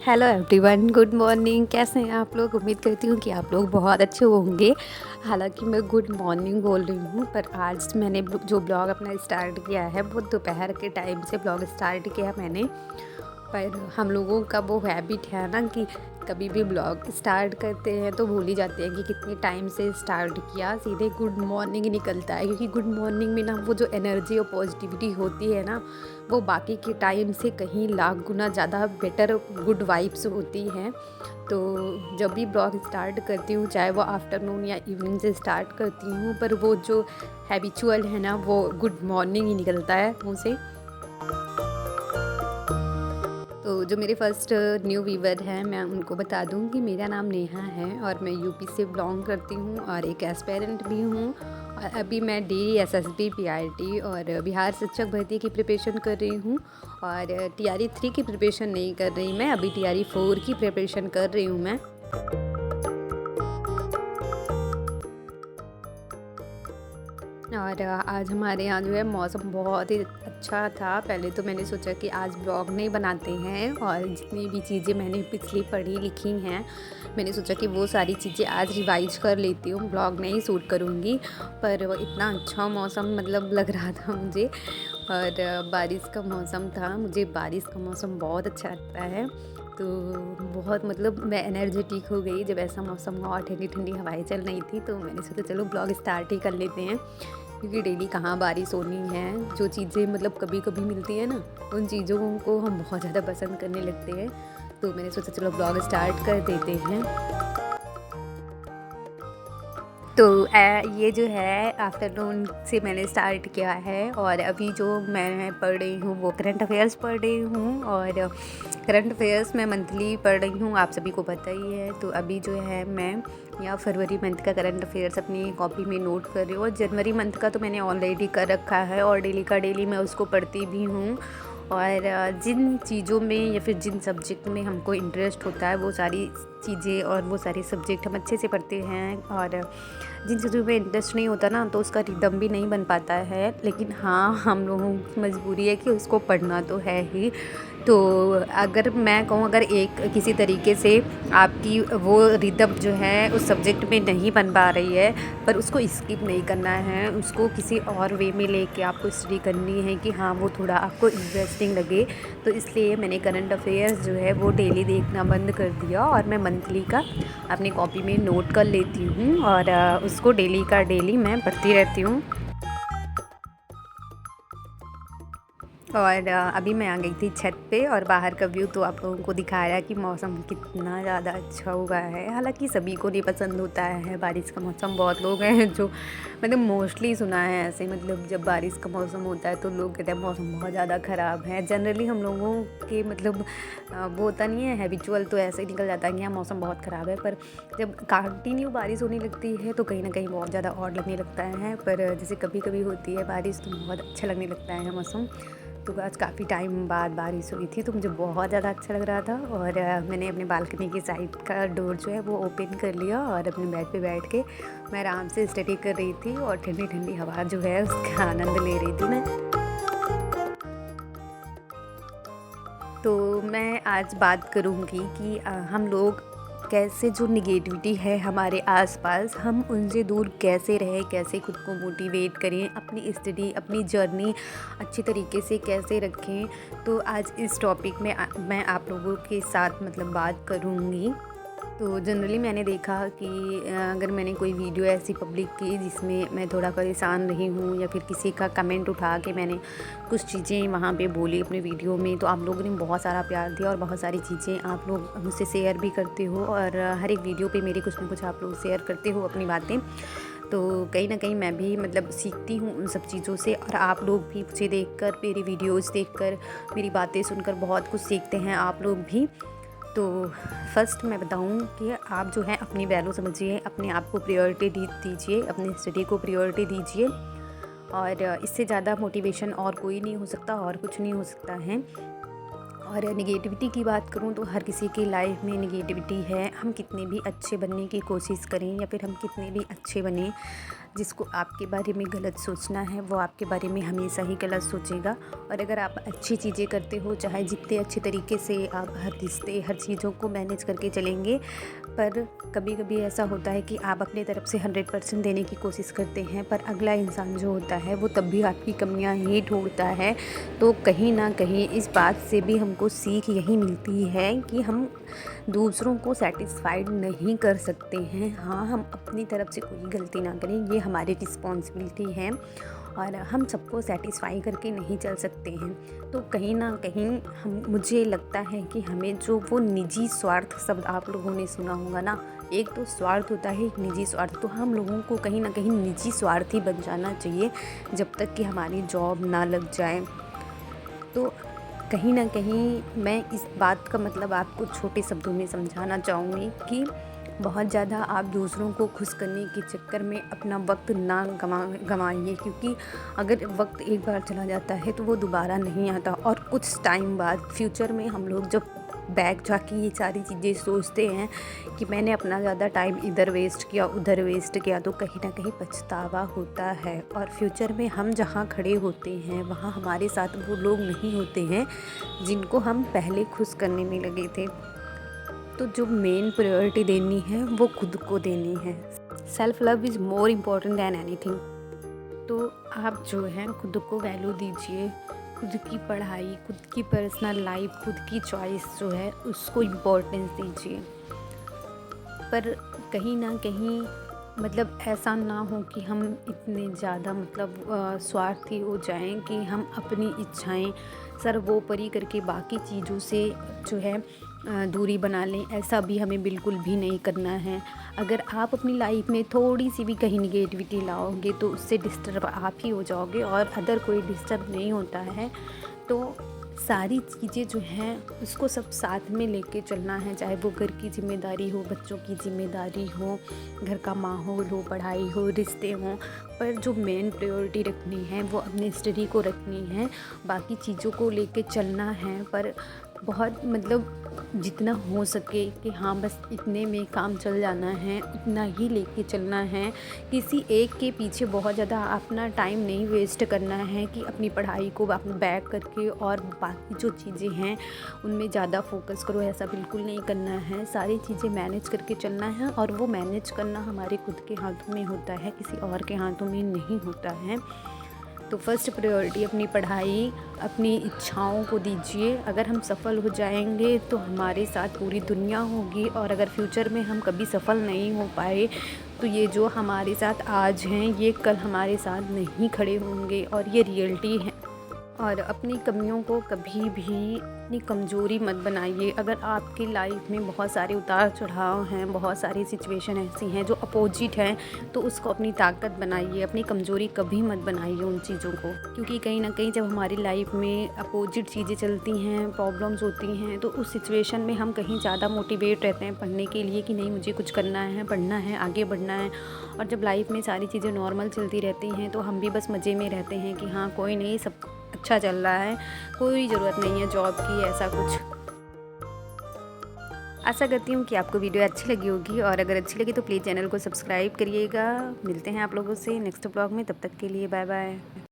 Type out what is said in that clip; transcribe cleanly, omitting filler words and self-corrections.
Hello everyone, good morning. कैसे हैं आप लोग? उम्मीद करती हूँ कि आप लोग बहुत अच्छे होंगे। हालांकि मैं गुड मॉर्निंग बोल रही हूँ, पर आज मैंने जो ब्लॉग अपना स्टार्ट किया है वो दोपहर के टाइम से ब्लॉग स्टार्ट किया मैंने। पर हम लोगों का वो हैबिट है ना कि कभी भी ब्लॉग स्टार्ट करते हैं तो भूल ही जाते हैं कि कितने टाइम से स्टार्ट किया, सीधे गुड मॉर्निंग ही निकलता है। क्योंकि गुड मॉर्निंग में ना वो जो एनर्जी और पॉजिटिविटी होती है ना, वो बाकी के टाइम से कहीं लाख गुना ज़्यादा बेटर गुड वाइब्स होती हैं। तो जब भी ब्लॉग स्टार्ट करती हूँ, चाहे वो आफ्टरनून या इवनिंग से स्टार्ट करती हूँ, पर वो जो हैबिचुअल है ना वो गुड मॉर्निंग ही निकलता है मुँह से। तो जो मेरे फर्स्ट न्यू व्यूवर हैं, मैं उनको बता दूं कि मेरा नाम नेहा है और मैं यूपी से बिलोंग करती हूं और एक एस्पेरेंट भी हूं। और अभी मैं डी एसएसबी पीआरटी और बिहार शिक्षक भर्ती की प्रिपरेशन कर रही हूं। और टीआरई 3 की प्रिपरेशन नहीं कर रही मैं, अभी टीआरई 4 की प्रिपरेशन कर रही हूं मैं। और आज हमारे यहाँ जो है मौसम बहुत ही अच्छा था। पहले तो मैंने सोचा कि आज ब्लॉग नहीं बनाते हैं, और जितनी भी चीज़ें मैंने पिछली पढ़ी लिखी हैं मैंने सोचा कि वो सारी चीज़ें आज रिवाइज कर लेती हूँ, ब्लॉग नहीं शूट करूँगी। पर वो इतना अच्छा मौसम मतलब लग रहा था मुझे, और बारिश का मौसम था। मुझे बारिश का मौसम बहुत अच्छा लगता है। तो बहुत मतलब मैं एनर्जेटिक हो गई जब ऐसा मौसम हुआ और ठंडी ठंडी हवाएं चल रही थी। तो मैंने सोचा चलो ब्लॉग स्टार्ट ही कर लेते हैं, क्योंकि डेली कहाँ बारिश होनी है। जो चीज़ें मतलब कभी कभी मिलती है ना, उन चीज़ों को हम बहुत ज़्यादा पसंद करने लगते हैं। तो मैंने सोचा चलो ब्लॉग स्टार्ट कर देते हैं। तो ये जो है आफ्टरनून से मैंने स्टार्ट किया है, और अभी जो मैं पढ़ रही हूँ वो करंट अफेयर्स पढ़ रही हूँ। और करंट अफेयर्स मैं मंथली पढ़ रही हूँ, आप सभी को पता ही है। तो अभी जो है मैं या फरवरी मंथ का करंट अफेयर्स अपनी कॉपी में नोट कर रही हूँ, और जनवरी मंथ का तो मैंने ऑलरेडी कर रखा है और डेली का डेली मैं उसको पढ़ती भी हूँ। और जिन चीज़ों में या फिर जिन सब्जेक्ट में हमको इंटरेस्ट होता है वो सारी चीज़ें और वो सारे सब्जेक्ट हम अच्छे से पढ़ते हैं। और जिन चीज़ों में इंटरेस्ट नहीं होता ना, तो उसका रिदम भी नहीं बन पाता है। लेकिन हाँ, हम लोगों की मजबूरी है कि उसको पढ़ना तो है ही। तो अगर मैं कहूँ, अगर एक किसी तरीके से आपकी वो रिदम जो है उस सब्जेक्ट में नहीं बन पा रही है, पर उसको स्किप नहीं करना है, उसको किसी और वे में लेके आपको स्टडी करनी है कि हाँ वो थोड़ा आपको इंटरेस्टिंग लगे। तो इसलिए मैंने करंट अफेयर्स जो है वो डेली देखना बंद कर दिया, और मैं मंथली का अपनी कॉपी में नोट कर लेती हूँ, और उसको डेली का डेली मैं पढ़ती रहती हूँ। और अभी मैं आ गई थी छत पे, और बाहर का व्यू तो आप लोगों को दिखाया कि मौसम कितना ज़्यादा अच्छा हुआ है। हालांकि सभी को नहीं पसंद होता है बारिश का मौसम। बहुत लोग हैं जो मतलब मोस्टली सुना है ऐसे, मतलब जब बारिश का मौसम होता है तो लोग कहते हैं मौसम बहुत ज़्यादा ख़राब है। जनरली हम लोगों के मतलब वो होता नहीं है, हैबिचुअल तो ऐसे ही निकल जाता है कि हाँ मौसम बहुत ख़राब है। पर जब कंटिन्यू बारिश होने लगती है तो कहीं ना कहीं बहुत ज़्यादा ऑड लगने लगता है। पर जैसे कभी कभी होती है बारिश तो बहुत अच्छा लगने लगता है मौसम। तो आज काफ़ी टाइम बाद बारिश हुई थी तो मुझे बहुत ज़्यादा अच्छा लग रहा था। और मैंने अपने बालकनी की साइड का डोर जो है वो ओपन कर लिया, और अपने बेड पे बैठ के मैं आराम से स्टडी कर रही थी, और ठंडी ठंडी हवा जो है उसका आनंद ले रही थी मैं। तो मैं आज बात करूँगी कि हम लोग कैसे जो निगेटिविटी है हमारे आसपास, हम उनसे दूर कैसे रहें, कैसे खुद को मोटिवेट करें, अपनी स्टडी अपनी जर्नी अच्छी तरीके से कैसे रखें। तो आज इस टॉपिक में मैं आप लोगों के साथ मतलब बात करूँगी। तो जनरली मैंने देखा कि अगर मैंने कोई वीडियो ऐसी पब्लिक की जिसमें मैं थोड़ा परेशान रही हूँ, या फिर किसी का कमेंट उठा के मैंने कुछ चीज़ें वहाँ पे बोली अपने वीडियो में, तो आप लोगों ने बहुत सारा प्यार दिया, और बहुत सारी चीज़ें आप लोग मुझसे शेयर भी करते हो, और हर एक वीडियो पे मेरे कुछ ना कुछ आप लोग शेयर करते हो अपनी बातें। तो कहीं ना कहीं मैं भी मतलब सीखती हूँ उन सब चीज़ों से, और आप लोग भी मुझे देखकर, मेरी वीडियोज़ देखकर, मेरी बातें सुनकर बहुत कुछ सीखते हैं आप लोग भी। तो फर्स्ट मैं बताऊं कि आप जो है अपनी वैल्यू समझिए, अपने आप को प्रायोरिटी दीजिए, अपनी स्टडी को प्रायोरिटी दीजिए। और इससे ज़्यादा मोटिवेशन और कोई नहीं हो सकता, और कुछ नहीं हो सकता है। और निगेटिविटी की बात करूं तो हर किसी की लाइफ में निगेटिविटी है। हम कितने भी अच्छे बनने की कोशिश करें, या फिर हम कितने भी अच्छे बने, जिसको आपके बारे में गलत सोचना है वो आपके बारे में हमेशा ही गलत सोचेगा। और अगर आप अच्छी चीज़ें करते हो, चाहे जितने अच्छे तरीके से आप हर रिश्ते हर चीज़ों को मैनेज करके चलेंगे, पर कभी कभी ऐसा होता है कि आप अपने तरफ से 100% देने की कोशिश करते हैं, पर अगला इंसान जो होता है वो तब भी आपकी कमियां ही ढूंढता है। तो कहीं ना कहीं इस बात से भी हमको सीख यही मिलती है कि हम दूसरों को सेटिस्फाइड नहीं कर सकते हैं। हाँ, हम अपनी तरफ से कोई गलती ना करें, ये हमारी रिस्पॉन्सिबिलिटी है, और हम सबको सेटिस्फाई करके नहीं चल सकते हैं। तो कहीं ना कहीं मुझे लगता है कि हमें जो वो निजी स्वार्थ शब्द आप लोगों ने सुना होगा ना, एक तो स्वार्थ होता है, एक निजी स्वार्थ। तो हम लोगों को कहीं ना कहीं निजी स्वार्थी बन जाना चाहिए जब तक कि हमारी जॉब ना लग जाए। तो कहीं ना कहीं मैं इस बात का मतलब आपको छोटे शब्दों में समझाना चाहूँगी कि बहुत ज़्यादा आप दूसरों को खुश करने के चक्कर में अपना वक्त ना गंवाइए, क्योंकि अगर वक्त एक बार चला जाता है तो वो दोबारा नहीं आता। और कुछ टाइम बाद फ्यूचर में हम लोग जब बैक जाके ये सारी चीज़ें सोचते हैं कि मैंने अपना ज़्यादा टाइम इधर वेस्ट किया उधर वेस्ट किया, तो कहीं ना कहीं पछतावा होता है। और फ्यूचर में हम जहाँ खड़े होते हैं वहाँ हमारे साथ वो लोग नहीं होते हैं जिनको हम पहले खुश करने में लगे थे। तो जो मेन प्रायोरिटी देनी है वो खुद को देनी है। Self love is more important than anything. तो आप जो है खुद को वैल्यू दीजिए, खुद की पढ़ाई, खुद की पर्सनल लाइफ, खुद की चॉइस जो है उसको इम्पोर्टेंस दीजिए। पर कहीं ना कहीं मतलब ऐसा ना हो कि हम इतने ज़्यादा मतलब स्वार्थी हो जाएं कि हम अपनी इच्छाएं सर्वोपरि करके बाकी चीज़ों से जो है दूरी बना लें। ऐसा भी हमें बिल्कुल भी नहीं करना है। अगर आप अपनी लाइफ में थोड़ी सी भी कहीं निगेटिविटी लाओगे तो उससे डिस्टर्ब आप ही हो जाओगे और अदर कोई डिस्टर्ब नहीं होता है। तो सारी चीज़ें जो हैं उसको सब साथ में लेके चलना है, चाहे वो घर की जिम्मेदारी हो, बच्चों की जिम्मेदारी हो, घर का माहौल हो, पढ़ाई हो, रिश्ते हों। पर जो मेन प्रायोरिटी रखनी है वो अपनी स्टडी को रखनी है, बाकी चीज़ों को लेके चलना है। पर बहुत मतलब जितना हो सके कि हाँ बस इतने में काम चल जाना है, उतना ही लेके चलना है। किसी एक के पीछे बहुत ज़्यादा अपना टाइम नहीं वेस्ट करना है कि अपनी पढ़ाई को आप बैक करके और बाकी जो चीज़ें हैं उनमें ज़्यादा फोकस करो, ऐसा बिल्कुल नहीं करना है। सारी चीज़ें मैनेज करके चलना है, और वो मैनेज करना हमारे खुद के हाथों में होता है, किसी और के हाथों में नहीं होता है। तो फर्स्ट प्रायोरिटी अपनी पढ़ाई, अपनी इच्छाओं को दीजिए। अगर हम सफल हो जाएंगे तो हमारे साथ पूरी दुनिया होगी, और अगर फ्यूचर में हम कभी सफल नहीं हो पाए तो ये जो हमारे साथ आज हैं ये कल हमारे साथ नहीं खड़े होंगे, और ये रियलिटी है। और अपनी कमियों को कभी भी अपनी कमज़ोरी मत बनाइए। अगर आपकी लाइफ में बहुत सारे उतार चढ़ाव हैं, बहुत सारी सिचुएशन ऐसी हैं जो अपोजिट हैं, तो उसको अपनी ताकत बनाइए, अपनी कमज़ोरी कभी मत बनाइए उन चीज़ों को। क्योंकि कहीं ना कहीं जब हमारी लाइफ में अपोजिट चीज़ें चलती हैं, प्रॉब्लम्स होती हैं, तो उस सिचुएशन में हम कहीं ज़्यादा मोटिवेट रहते हैं पढ़ने के लिए कि नहीं मुझे कुछ करना है, पढ़ना है, आगे बढ़ना है। और जब लाइफ में सारी चीज़ें नॉर्मल चलती रहती हैं तो हम भी बस मज़े में रहते हैं कि हाँ कोई नहीं, सब अच्छा चल रहा है, कोई ज़रूरत नहीं है जॉब की, ऐसा कुछ। आशा करती हूँ कि आपको वीडियो अच्छी लगी होगी, और अगर अच्छी लगी तो प्लीज़ चैनल को सब्सक्राइब करिएगा। मिलते हैं आप लोगों से नेक्स्ट ब्लॉग में, तब तक के लिए बाय बाय।